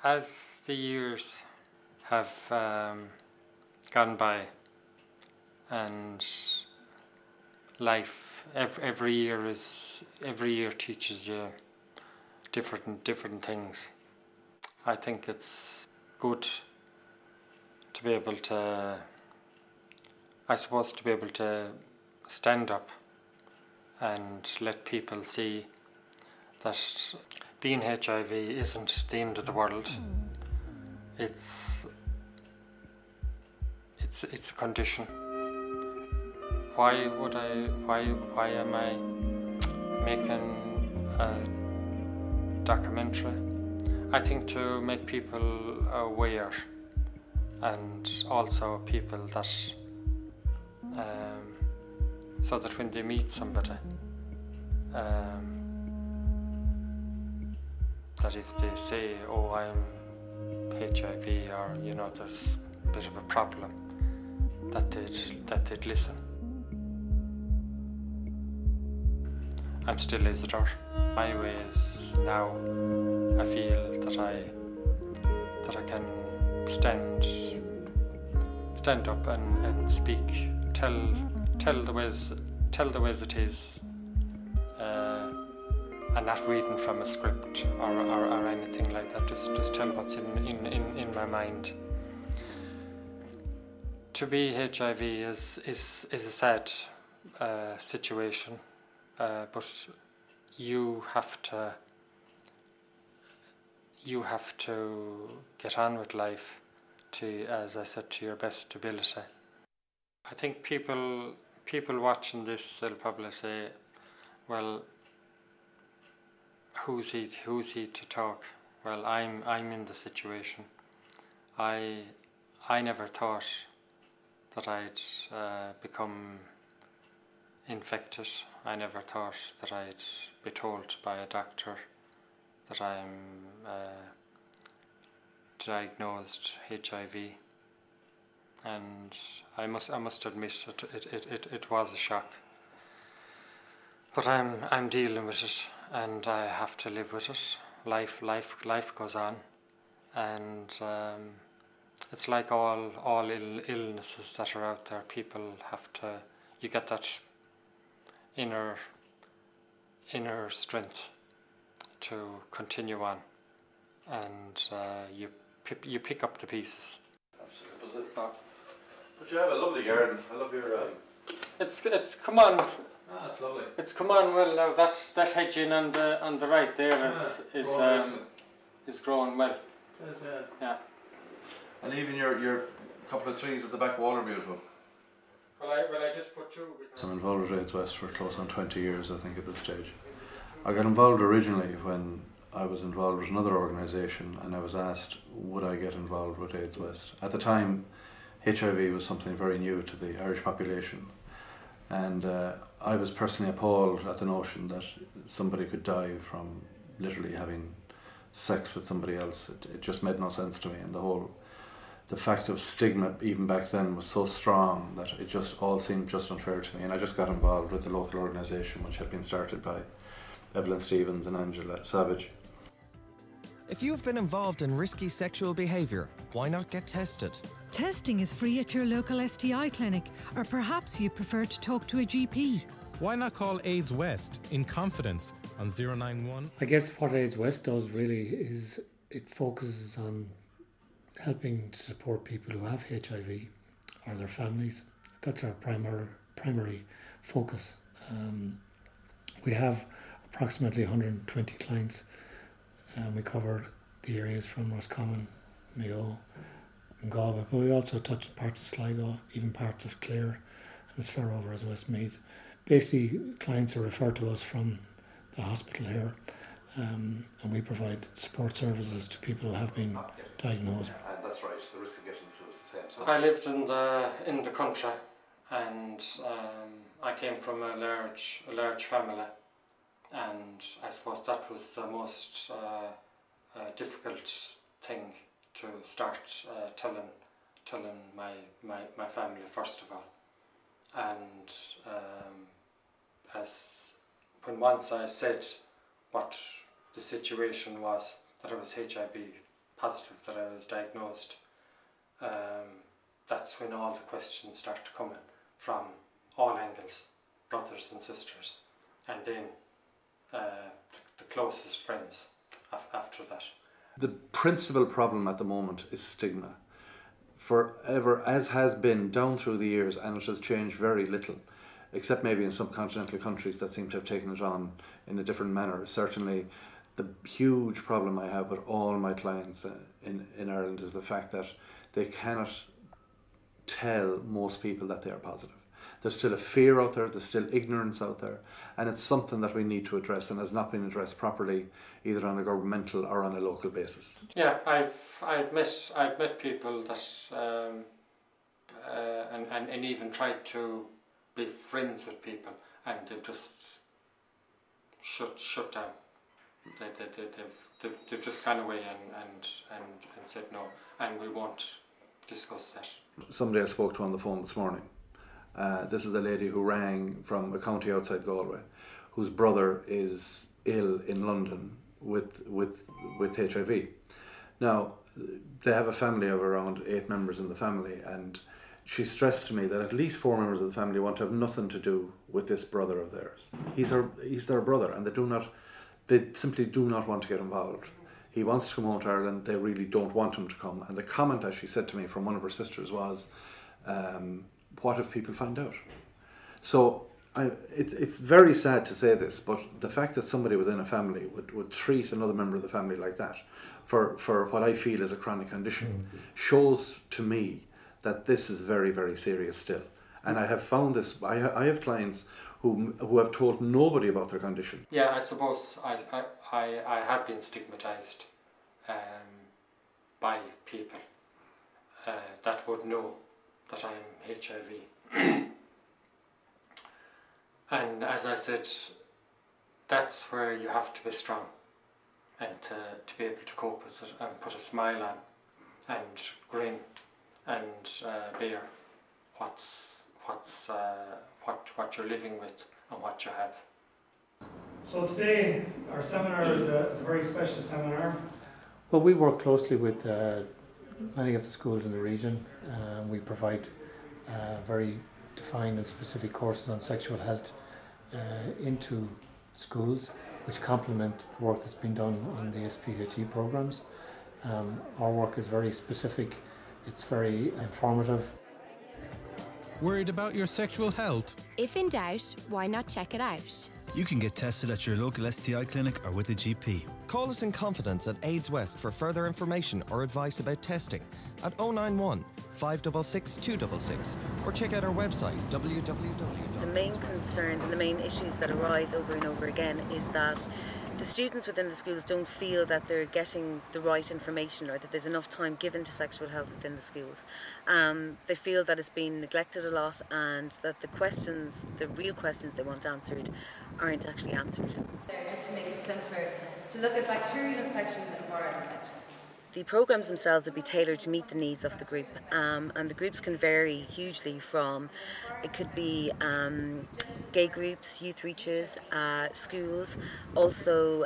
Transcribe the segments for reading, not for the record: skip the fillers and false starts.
As the years have gone by, and life every year teaches you different things. I think it's good to be able to, I suppose, to be able to stand up and let people see that being HIV isn't the end of the world. It's a condition. Why am I making a documentary? I think to make people aware, and also people that so that when they meet somebody, that if they say, oh, I'm HIV, or there's a bit of a problem, that they'd listen. I'm still Isidore. My way is now I feel that I can stand up and speak, tell the ways it is, and not reading from a script or anything like that. Just tell what's in my mind. To be HIV is a sad situation, but you have to get on with life to, as I said, to your best ability. I think people watching this, they'll probably say, well, who's he to talk? Well, I'm in the situation. I never thought that I'd become infected. I never thought that I'd be told by a doctor that I'm diagnosed HIV, and I must admit it was a shock. But I'm dealing with it, and I have to live with it. Life goes on, and it's like all illnesses that are out there. People have to. You get that inner strength to continue on, and you pick up the pieces. Absolutely. But you have a lovely garden. I love your. It's come on. Ah, it's lovely. It's come on well now. That hedging on the right there is growing well. Yes, yeah. Yeah. And even your couple of trees at the back wall are beautiful. Well, I just put two. I'm involved with AIDS West for close on 20 years, I think, at this stage. I got involved originally when I was involved with another organisation, and I was asked, would I get involved with AIDS West? At the time, HIV was something very new to the Irish population, and I was personally appalled at the notion that somebody could die from literally having sex with somebody else. It just made no sense to me, and the fact of stigma even back then was so strong that it just all seemed just unfair to me, and I just got involved with the local organisation, which had been started by Evelyn Stevens and Angela Savage. If you've been involved in risky sexual behaviour, why not get tested? Testing is free at your local STI clinic, or perhaps you prefer to talk to a GP. Why not call AIDS West in confidence on 091? I guess what AIDS West does really is it focuses on helping to support people who have HIV or their families. That's our primary focus. We have approximately 120 clients. We cover the areas from Roscommon, Mayo and Galway, but we also touch parts of Sligo, even parts of Clare, and as far over as Westmeath. Basically, clients are referred to us from the hospital here, and we provide support services to people who have been diagnosed. And that's right, the risk of getting the flu is the same. So I lived in the country, and I came from a large family, and I suppose that was the most difficult thing to start telling my family first of all, and once I said what the situation was, that I was HIV positive, that I was diagnosed, that's when all the questions start to come in from all angles, brothers and sisters, and then the closest friends after that. The principal problem at the moment is stigma. Forever, as has been down through the years, and it has changed very little, except maybe in some continental countries that seem to have taken it on in a different manner. Certainly, the huge problem I have with all my clients in Ireland is the fact that they cannot tell most people that they are positive. There's still a fear out there, there's still ignorance out there, and it's something that we need to address and has not been addressed properly, either on a governmental or on a local basis. Yeah, I've met people that and even tried to be friends with people, and they've just shut down. They've just gone away and said no, and we won't discuss that. Somebody I spoke to on the phone this morning, this is a lady who rang from a county outside Galway, whose brother is ill in London with HIV. Now, they have a family of around 8 members in the family, and she stressed to me that at least 4 members of the family want to have nothing to do with this brother of theirs. He's their brother, and they simply do not want to get involved. He wants to come home to Ireland, they really don't want him to come. And the comment, as she said to me, from one of her sisters was, what if people find out? So it's very sad to say this, but the fact that somebody within a family would treat another member of the family like that for what I feel is a chronic condition shows to me that this is very, very serious still. And I have found this, I have clients who have told nobody about their condition. Yeah, I suppose I have been stigmatised by people that would know that I'm HIV. And as I said, that's where you have to be strong and to be able to cope with it and put a smile on and grin and bear what you're living with and what you have. So today our seminar is a very special seminar. Well, we work closely with many of the schools in the region. We provide very defined and specific courses on sexual health into schools, which complement the work that's been done on the SPHE programs. Our work is very specific, it's very informative. Worried about your sexual health? If in doubt, why not check it out? You can get tested at your local STI clinic or with a GP. Call us in confidence at AIDS West for further information or advice about testing at 091 566 266 or check out our website www. The main concerns and the main issues that arise over and over again is that the students within the schools don't feel that they're getting the right information or that there's enough time given to sexual health within the schools. They feel that it's been neglected a lot and that the real questions they want answered aren't actually answered. Just to make it simpler, to look at bacterial infections and viral infections. The programmes themselves will be tailored to meet the needs of the group, and the groups can vary hugely from, it could be gay groups, youth reaches, schools, also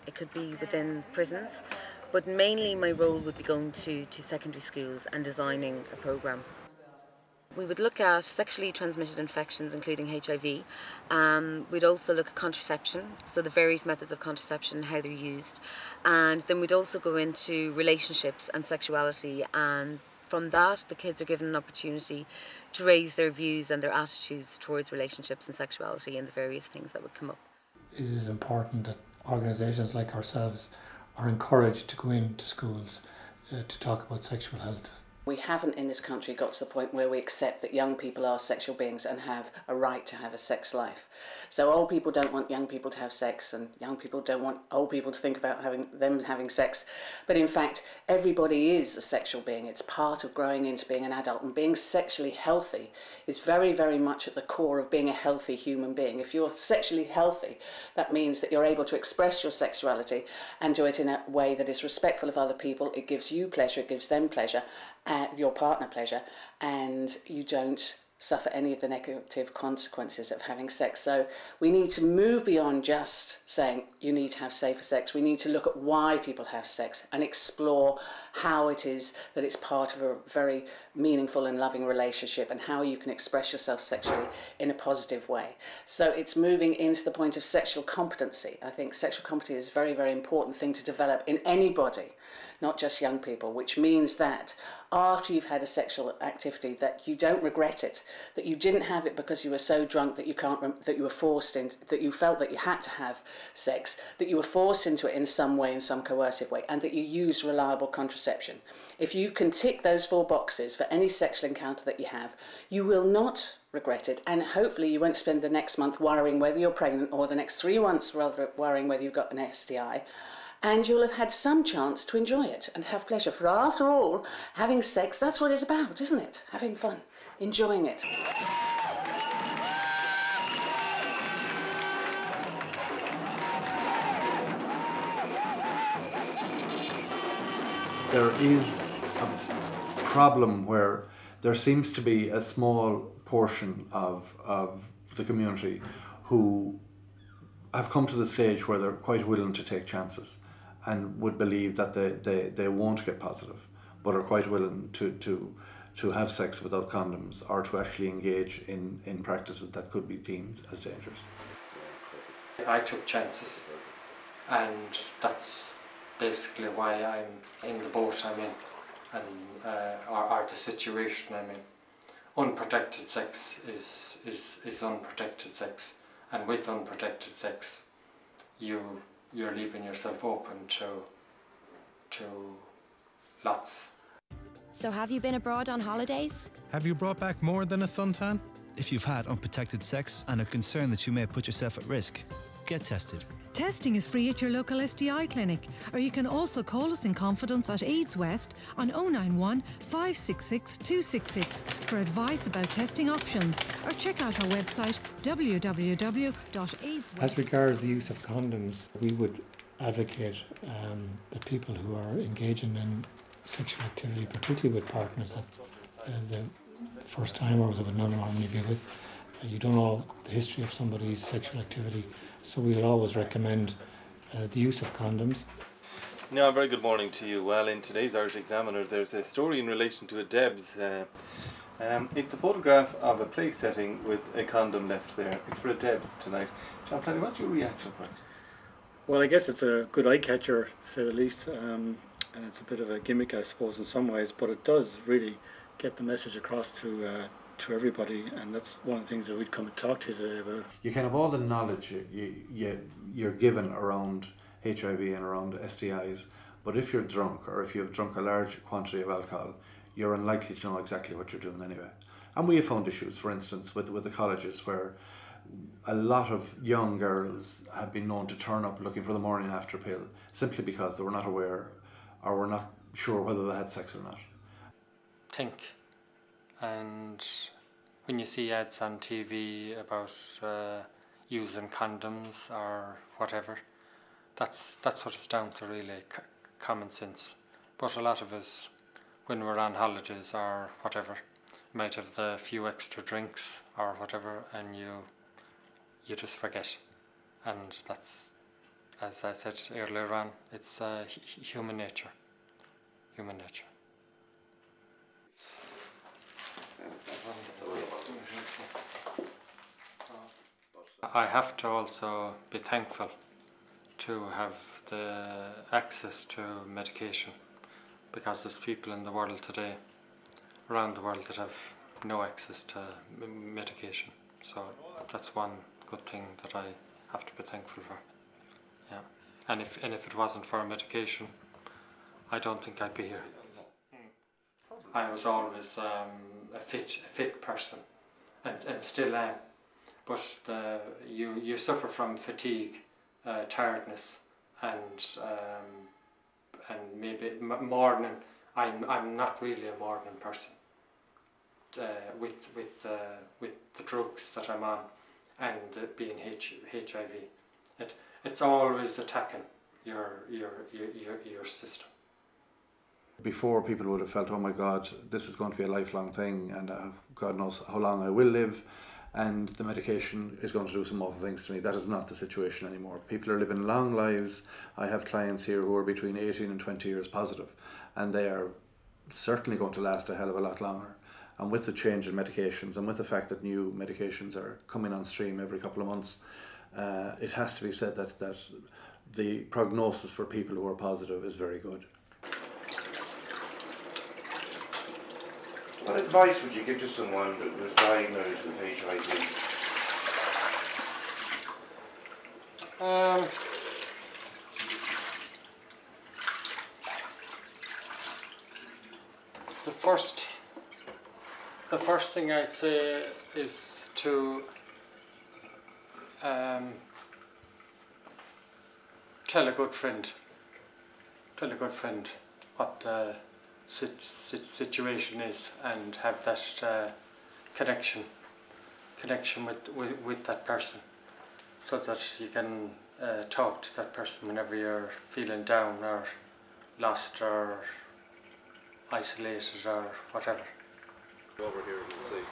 it could be within prisons, but mainly my role would be going to secondary schools and designing a programme. We would look at sexually transmitted infections, including HIV. We'd also look at contraception, so the various methods of contraception and how they're used. And then we'd also go into relationships and sexuality, and from that the kids are given an opportunity to raise their views and their attitudes towards relationships and sexuality and the various things that would come up. It is important that organisations like ourselves are encouraged to go into schools to talk about sexual health. We haven't in this country got to the point where we accept that young people are sexual beings and have a right to have a sex life. So old people don't want young people to have sex, and young people don't want old people to think about having sex. But in fact, everybody is a sexual being. It's part of growing into being an adult, and being sexually healthy is very, very much at the core of being a healthy human being. If you're sexually healthy, that means that you're able to express your sexuality and do it in a way that is respectful of other people. It gives you pleasure, it gives them pleasure, your partner pleasure, and you don't suffer any of the negative consequences of having sex. So we need to move beyond just saying you need to have safer sex. We need to look at why people have sex and explore how it is that it's part of a very meaningful and loving relationship and how you can express yourself sexually in a positive way. So it's moving into the point of sexual competency. I think sexual competency is a very, very important thing to develop in anybody, not just young people, which means that after you've had a sexual activity that you don't regret it, that you didn't have it because you were so drunk that that you were forced into, that you felt that you had to have sex, that you were forced into it in some way, in some coercive way, and that you used reliable contraception. If you can tick those 4 boxes for any sexual encounter that you have, you will not regret it, and hopefully you won't spend the next month worrying whether you're pregnant, or the next 3 months rather worrying whether you've got an STI. And you'll have had some chance to enjoy it and have pleasure. For after all, having sex, that's what it's about, isn't it? Having fun, enjoying it. There is a problem where there seems to be a small portion of the community who have come to the stage where they're quite willing to take chances and would believe that they won't get positive, but are quite willing to have sex without condoms or to actually engage in practices that could be deemed as dangerous. I took chances, and that's basically why I'm in the boat I'm in, and or the situation I'm in. Unprotected sex is unprotected sex, and with unprotected sex, you're leaving yourself open to lots. So have you been abroad on holidays? Have you brought back more than a suntan? If you've had unprotected sex and are concerned that you may put yourself at risk, get tested. Testing is free at your local STI clinic, or you can also call us in confidence at AIDS West on 091 566 266 for advice about testing options, or check out our website www.aidswest. As regards the use of condoms, we would advocate that people who are engaging in sexual activity, particularly with partners that the first time or they would not normally be with, you don't know the history of somebody's sexual activity, so we will always recommend the use of condoms. Now, a very good morning to you. Well, in today's Irish Examiner, there's a story in relation to a Debs. It's a photograph of a play setting with a condom left there. It's for a Debs tonight. John Flannery, what's your reaction for it? Well, I guess it's a good eye catcher, to say the least, and it's a bit of a gimmick, I suppose, in some ways, but it does really get the message across to everybody, and that's one of the things that we'd come and talk to you today about. You can have all the knowledge you're given around HIV and around STIs, but if you're drunk, or if you've drunk a large quantity of alcohol, you're unlikely to know exactly what you're doing anyway. And we have found issues, for instance, with the colleges, where a lot of young girls have been known to turn up looking for the morning after pill, simply because they were not aware or were not sure whether they had sex or not. Think. And when you see ads on TV about using condoms or whatever, that's what it's down to, really, common sense. But a lot of us, when we're on holidays or whatever, might have the few extra drinks or whatever, and you just forget. And that's, as I said earlier on, it's human nature. Human nature. I have to also be thankful to have the access to medication, because there's people in the world today, around the world, that have no access to medication. So that's one good thing that I have to be thankful for. Yeah, and if it wasn't for medication, I don't think I'd be here. I was always a fit person, and still am. But you suffer from fatigue, tiredness, and maybe morning. I'm not really a morning person. With the drugs that I'm on, and being HIV, it's always attacking your system. Before, people would have felt, oh my God, this is going to be a lifelong thing, and God knows how long I will live, and the medication is going to do some awful things to me. That is not the situation anymore. People are living long lives. I have clients here who are between 18 and 20 years positive, and they are certainly going to last a hell of a lot longer. And with the change in medications, and with the fact that new medications are coming on stream every couple of months, it has to be said that the prognosis for people who are positive is very good. What advice would you give to someone that was diagnosed with HIV? The first thing I'd say is to tell a good friend what the situation is, and have that connection with that person, so that you can talk to that person whenever you're feeling down or lost or isolated or whatever. Over here you can see.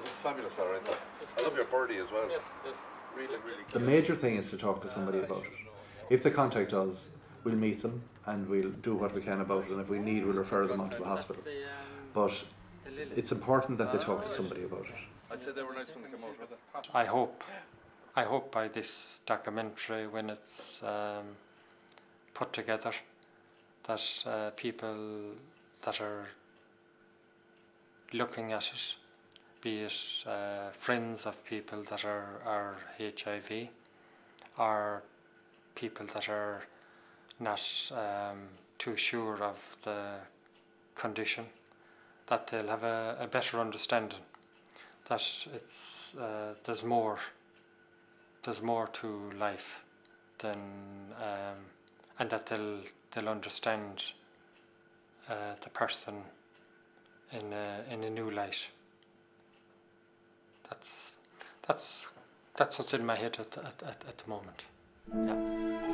It's fabulous, alright. I love your birdie as well. Yes, yes. Really, really cute. The major thing is to talk to somebody about it. If they contact us, we'll meet them and we'll do what we can about it, and if we need, we'll refer them on to the hospital. But it's important that they talk to somebody about it. I'd say they were nice when they came out, weren't they? I hope by this documentary, when it's put together, that people that are looking at it, be it friends of people that are HIV, or people that are not too sure of the condition, that they'll have a better understanding that it's there's more to life than and that they'll understand the person in a new light. That's what's in my head at the moment. Yeah.